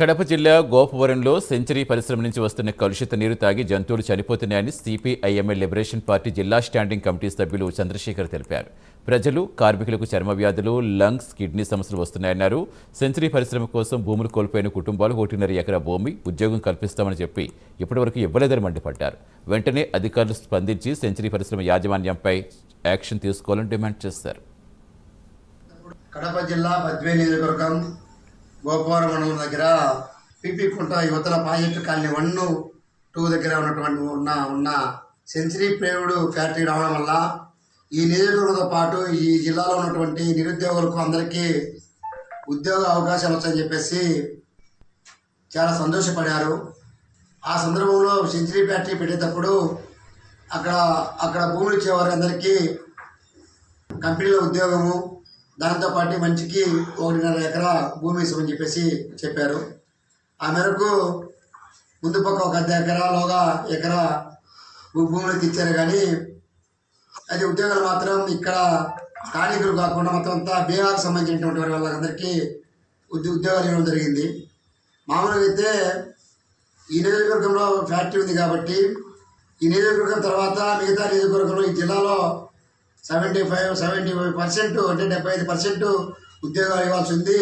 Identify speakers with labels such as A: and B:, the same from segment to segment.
A: కడప జిల్లా గోపవరంలో సెంచరీ పరిశ్రమ నుంచి వస్తున్న కలుషిత నీరు తాగి జంతువులు చనిపోతున్నాయని సిపిఐఎంఎల్ లిబరేషన్ పార్టీ జిల్లా స్టాండింగ్ కమిటీ సభ్యులు చంద్రశేఖర్ తెలిపారు. ప్రజలు, కార్మికులకు చర్మ వ్యాధులు, లంగ్స్, కిడ్నీ సమస్యలు వస్తున్నాయన్నారు. సెంచరీ పరిశ్రమ కోసం భూములు కోల్పోయిన కుటుంబాలు 1.5 ఎకరా భూమి, ఉద్యోగం కల్పిస్తామని చెప్పి ఇప్పటివరకు ఇవ్వలేదని మండిపడ్డారు. వెంటనే అధికారులు స్పందించి సెంచరీ పరిశ్రమ యాజమాన్యంపై యాక్షన్ తీసుకోవాలని డిమాండ్ చేశారు.
B: కడప జిల్లా బద్వేలు నియోజకవర్గం గోపవరం మండలం దగ్గర పిపికుంట యువతల ప్రాజెక్టు కాలనీ 1, 2 దగ్గర ఉన్నటువంటి ఉన్న సెంచరీ ప్లేవుడ్ ఫ్యాక్టరీ రావడం వల్ల ఈ నియోజకవర్గంతో పాటు ఈ జిల్లాలో ఉన్నటువంటి నిరుద్యోగులకు అందరికీ ఉద్యోగ అవకాశాలు వచ్చాయని చెప్పేసి చాలా సంతోషపడారు. ఆ సందర్భంలో సెంచరీ ఫ్యాక్టరీ పెట్టేటప్పుడు అక్కడ భూములు ఇచ్చేవారు అందరికీ కంపెనీలో ఉద్యోగము, దాంతోపాటు మంచికి 1.5 ఎకరా భూమి ఇస్తామని చెప్పేసి చెప్పారు. ఆ మేరకు ముందు పక్క 1 ఎకరాలోగా ఎకరా భూములకు ఇచ్చారు. కానీ అది ఉద్యోగాలు మాత్రం ఇక్కడ స్థానికులు కాకుండా మొత్తం అంతా బీహార్కి సంబంధించినటువంటి వాళ్ళందరికీ ఉద్యోగాలు ఇవ్వడం జరిగింది. మామూలుగా అయితే ఈ నియోజకవర్గంలో ఫ్యాక్టరీ ఉంది కాబట్టి ఈ నియోజకవర్గం తర్వాత మిగతా నియోజకవర్గంలో ఈ జిల్లాలో 75% అంటే 75% ఉద్యోగాలు ఇవ్వాల్సి ఉంది.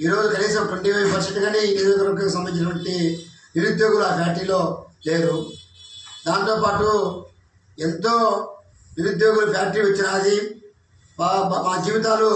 B: ఈరోజు కనీసం 25% కానీ ఈ నియోజకవర్గానికి సంబంధించినటువంటి నిరుద్యోగులు ఆ ఫ్యాక్టరీలో లేరు. దాంతోపాటు ఎంతో నిరుద్యోగులు ఫ్యాక్టరీ వచ్చినది మా జీవితాలు